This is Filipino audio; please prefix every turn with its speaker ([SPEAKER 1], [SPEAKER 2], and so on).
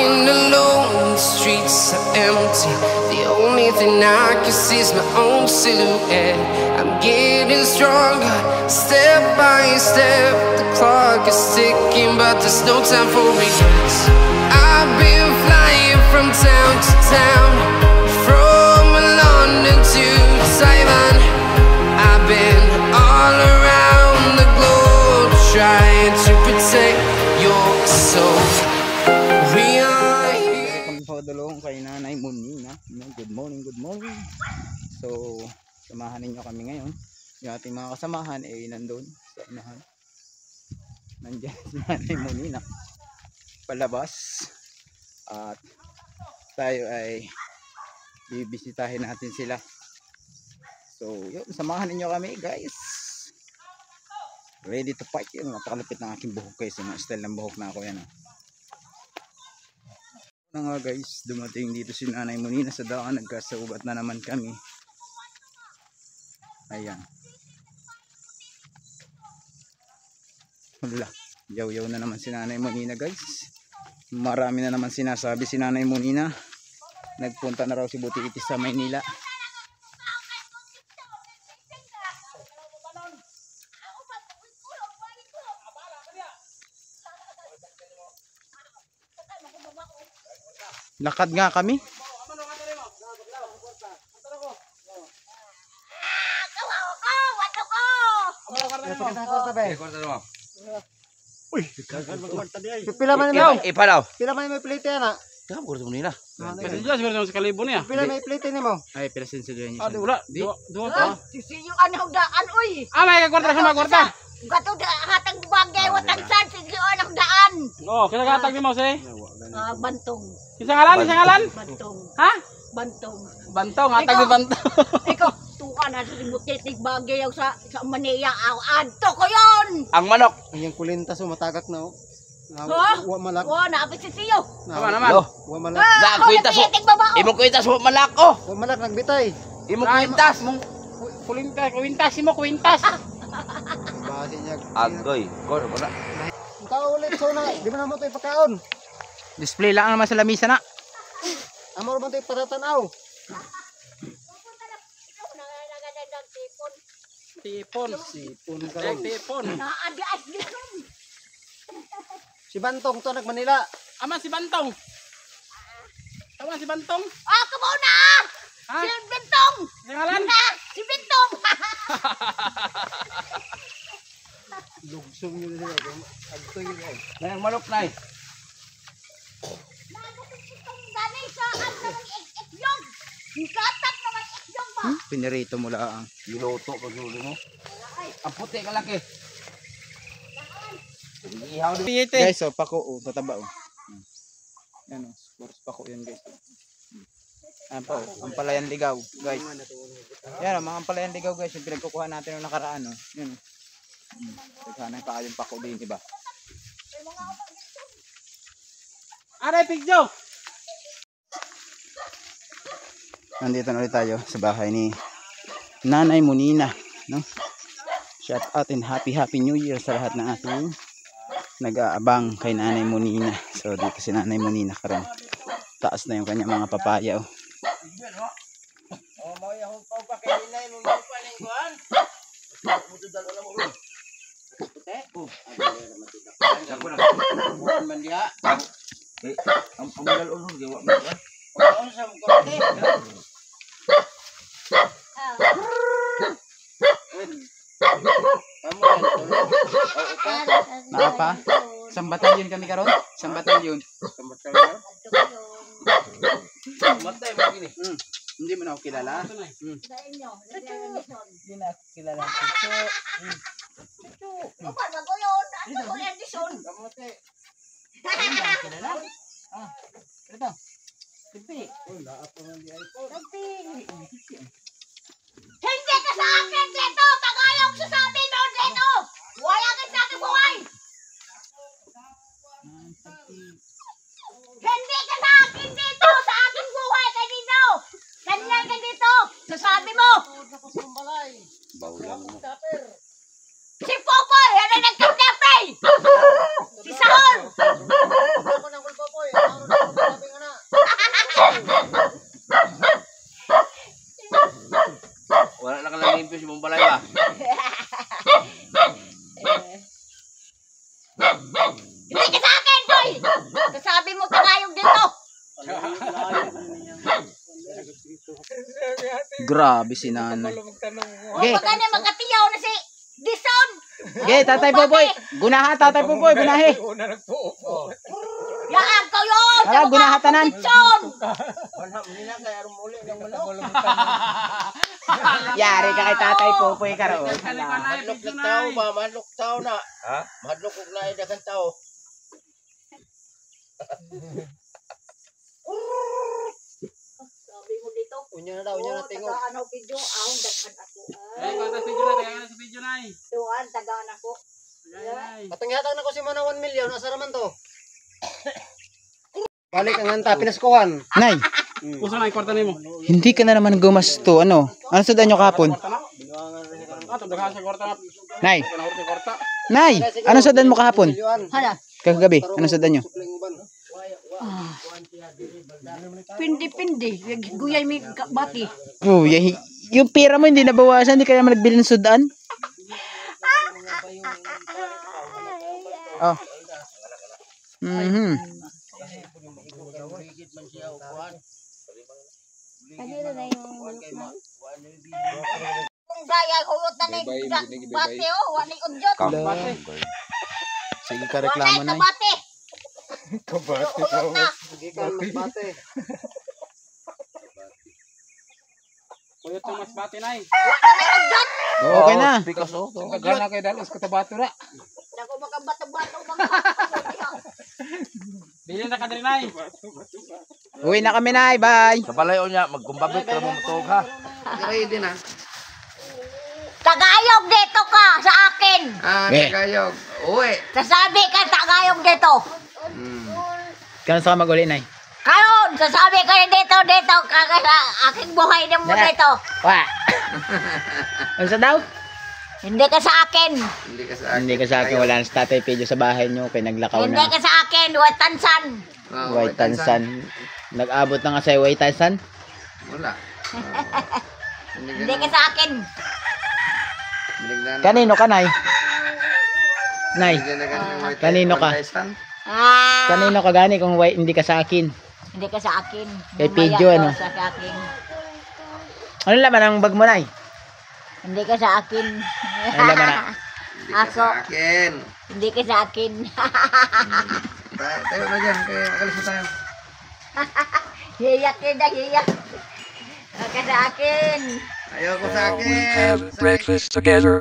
[SPEAKER 1] walking alone, the streets are empty. The only thing I can see is my own silhouette. I'm getting stronger, step by step. The clock is ticking, but there's no time for regrets. I've been flying from town to town, from London to Taiwan. I've been all around the globe, trying to protect your soul.
[SPEAKER 2] Padulong kay Nanay Monina. Good morning, good morning. So, samahan ninyo kami ngayon. Yung ating mga kasamahan ay nandun sa unahan. Nandiyan si Nanay Monina palabas. At tayo ay bibisitahin natin sila. So, yun, samahan ninyo kami, guys. Ready to fight. Yun, napakalapit ng aking buhok, guys. Yung style ng buhok na ako yan. Na nga guys, dumating dito si Nanay Monina sa daan, nagkasaubat na naman kami. Ayan. Wala, yaw-yaw na naman si Nanay Monina, guys. Marami na naman sinasabi si Nanay Monina. Nagpunta na raw si Butiitis sa Maynila. Lakad nga kami. Uy, pila man mo?
[SPEAKER 3] Ipalaw.
[SPEAKER 2] Pila man mo plate na?
[SPEAKER 3] Tama ko nila.
[SPEAKER 4] Kasi just meron sa kalibon niya.
[SPEAKER 2] Pila may plate nimo? Ay, pila sensitive niya.
[SPEAKER 4] Ah, wala. Duwa pa.
[SPEAKER 5] Sisiyo anong daan oy.
[SPEAKER 4] Ah, may kwarta sa kwarta.
[SPEAKER 5] Gato da hatang bagay watang san sisiyo anong daan.
[SPEAKER 4] Oh, kita katag ni mo say.
[SPEAKER 5] Bantong.
[SPEAKER 4] Isa ngalan?
[SPEAKER 5] Bantong.
[SPEAKER 4] Ha?
[SPEAKER 5] Bantong.
[SPEAKER 4] Bantong, atag ni bantong.
[SPEAKER 5] Ikaw, tukan na sa titik bagay sa Manila. Adto ko yon.
[SPEAKER 3] Ang manok.
[SPEAKER 2] Ang kulintas matagak na oh.
[SPEAKER 5] Wa
[SPEAKER 2] malak.
[SPEAKER 5] Wa na sisiyo.
[SPEAKER 4] Tama naman.
[SPEAKER 2] Wa malak.
[SPEAKER 3] Da kwintas mo. Imo kwintas mo malak oh.
[SPEAKER 2] Wa malak nagbitay.
[SPEAKER 3] Imo kwintas mo.
[SPEAKER 4] Kwintas.
[SPEAKER 2] Basi niya.
[SPEAKER 3] Agoy, kor mo na.
[SPEAKER 2] Tao ulit so na, di man mo to ipakaon.
[SPEAKER 4] Display lang naman sa lamisa na.
[SPEAKER 2] Amo man to ipatatanaw.
[SPEAKER 4] Tipon. Tipon.
[SPEAKER 5] Naadias dito.
[SPEAKER 2] Si Bantong to nag Manila.
[SPEAKER 4] Ama si Bantong. Tama si Bantong.
[SPEAKER 5] Ah, kamo na.
[SPEAKER 4] Ha?
[SPEAKER 5] Si Bentong.
[SPEAKER 4] Ngalan?
[SPEAKER 5] Si Bentong.
[SPEAKER 2] Lugsong yun nila. Agto yun ay.
[SPEAKER 3] Nang manok nay.
[SPEAKER 5] Gani sa ang ikyong. Katak naman ikyong ba?
[SPEAKER 2] Pinirito mo lang.
[SPEAKER 3] Giluto pag ulo mo. Ang puti ka laki. Ihaw din.
[SPEAKER 2] Guys, so pako oh, tataba oh. Yan oh, sports pako yan guys. Ayan pa oh, ang palayan ligaw, guys. Yan oh, mga palayan ligaw guys, yung pinagkukuha natin nung nakaraan oh. Yun. Sana pa yung pako din, diba?
[SPEAKER 4] Aray pigjo.
[SPEAKER 2] Nandito na ulit tayo sa bahay ni Nanay Monina, no? Shout out and happy New Year sa lahat ng ating nag-aabang kay Nanay Monina. So dito si Nanay Monina karon. Taas na yung kanya mga papaya oh.
[SPEAKER 3] Oh, mo yung pau pa kay Inay mo pa ning kuan. Muto dalo na mo ron. Puti. Oh, ako na. Kuan man dia. Eh, ang pagdal ulo gawa mo ba? Oo, sa mo korte.
[SPEAKER 2] Naapa? Isang batalyon kami karon? Isang batalyon.
[SPEAKER 3] Matay mo gini.
[SPEAKER 2] Hindi mo na ako kilala.
[SPEAKER 5] Sa inyo.
[SPEAKER 2] Hindi na ako kilala.
[SPEAKER 5] Ano ba bago yun? Ano ko yan dison?
[SPEAKER 2] Kamote. Hindi na ako kilala. Ah, ito. Pipi. Wala ako ng iPhone.
[SPEAKER 5] Hindi ka sa akin dito! Tagayong sa sabi doon dito! Wala ka sa akin buhay! Hindi ka sa akin dito! Sa akin buhay ka dito! Ganyan ka dito! Sasabi mo!
[SPEAKER 3] Bawlan mo.
[SPEAKER 5] Si Popoy! Yan ang nagkidnap eh! Si Sahol!
[SPEAKER 2] Ako ng Popoy.
[SPEAKER 3] Impis mong balay ba?
[SPEAKER 5] Hindi ka sa akin, boy! Sasabi mo tagayog dito.
[SPEAKER 2] Grabe si nanay. Okay.
[SPEAKER 5] Huwag ka na makatiyaw na si Dison.
[SPEAKER 2] Okay, Tatay Popoy. Gunaha, Tatay Popoy. Gunahe.
[SPEAKER 5] Yaan ko yun!
[SPEAKER 2] Tara, gunahatanan.
[SPEAKER 5] Dison!
[SPEAKER 3] Manhap nila kaya rumuli ng manok.
[SPEAKER 2] Yari ka kay Tatay Popoy karon.
[SPEAKER 3] Madlok ng tao ba? Madlok tao na. Ha? Madlok kong naida kang tao.
[SPEAKER 5] Sabi mo dito.
[SPEAKER 3] Unya na daw, unya na tingog.
[SPEAKER 5] Tagaan ako video. Ahong daghan ako.
[SPEAKER 4] Ay, kanta video na, kaya sa video na eh.
[SPEAKER 5] Tuhan, tagaan ako.
[SPEAKER 3] Patanghatag na ko si Mana 1 million. Asa raman to? Balik ang hanta, pinaskuhan.
[SPEAKER 2] Nay,
[SPEAKER 4] Puso na, ikwarta na mo.
[SPEAKER 2] hindi ka na naman gumasto. Ano? Ano sa danyo kahapon?
[SPEAKER 4] Ato, daghan sa kwarta na.
[SPEAKER 2] Nay,
[SPEAKER 4] Panahurot yung kwarta.
[SPEAKER 2] Nay, ano sa dan mo kahapon?
[SPEAKER 5] Hala.
[SPEAKER 2] Kagabi, ano sa danyo?
[SPEAKER 5] Pindi-pindi. Guyay may bati.
[SPEAKER 2] Oh, yung pera mo hindi nabawasan, hindi ka naman nagbili ng sudan. Oh. Mhm.
[SPEAKER 5] Kung gaya huyot na ni bati oh. Wani udyot.
[SPEAKER 2] Sige ka
[SPEAKER 5] Wani
[SPEAKER 2] reklamo na.
[SPEAKER 5] kabati.
[SPEAKER 3] Hindi ka mas bate.
[SPEAKER 4] Kuyot yung mas bati na eh.
[SPEAKER 2] Okay na.
[SPEAKER 4] Gana kayo dalos katabato na.
[SPEAKER 5] Dako makabato-bato.
[SPEAKER 4] Bili na ka din na eh.
[SPEAKER 2] Uwi na kami, Nay. Bye.
[SPEAKER 3] Sa balay o niya, magkumbabit ka mo matog ha.
[SPEAKER 1] Ready na.
[SPEAKER 5] Tagayog dito ka sa akin.
[SPEAKER 1] Tagayog. Uwi.
[SPEAKER 5] Sasabi ka tagayog dito.
[SPEAKER 2] Kano sa mag-uli, Nay?
[SPEAKER 5] Karon, sasabi ka dito kaka sa aking buhay na mo dito.
[SPEAKER 2] Wa. Ano sa daw?
[SPEAKER 5] Hindi ka sa akin.
[SPEAKER 1] Hindi ka sa
[SPEAKER 2] Hindi ka sa akin, wala na sa Tatay Pedro sa bahay nyo, kaya naglakaw
[SPEAKER 5] Hindi
[SPEAKER 2] na.
[SPEAKER 5] ka sa akin, watansan.
[SPEAKER 2] White Tansan. Nag-abot na nga sa'yo, White Tansan?
[SPEAKER 1] Wala.
[SPEAKER 5] Hindi ka sa akin.
[SPEAKER 2] Kanino ka, Nay? Nay, kanino ka?
[SPEAKER 5] Ah,
[SPEAKER 2] Kanino ka gani kung hindi ka sa akin?
[SPEAKER 5] hindi ka sa akin.
[SPEAKER 2] Kay
[SPEAKER 5] Mamaya
[SPEAKER 2] Pedro,
[SPEAKER 5] ka
[SPEAKER 2] ano?
[SPEAKER 5] Sa akin.
[SPEAKER 2] Ano laman ang bag mo, Nay?
[SPEAKER 5] Hindi ka sa akin.
[SPEAKER 2] Ano laman na?
[SPEAKER 5] Ako,
[SPEAKER 1] Akin.
[SPEAKER 5] hindi ka sa akin.
[SPEAKER 1] Tayo na dyan. Kaya akalis na tayo.
[SPEAKER 5] Hiyak ka hiyak. Hindi ka sa akin.
[SPEAKER 1] Ayoko sa akin.
[SPEAKER 6] We have breakfast together.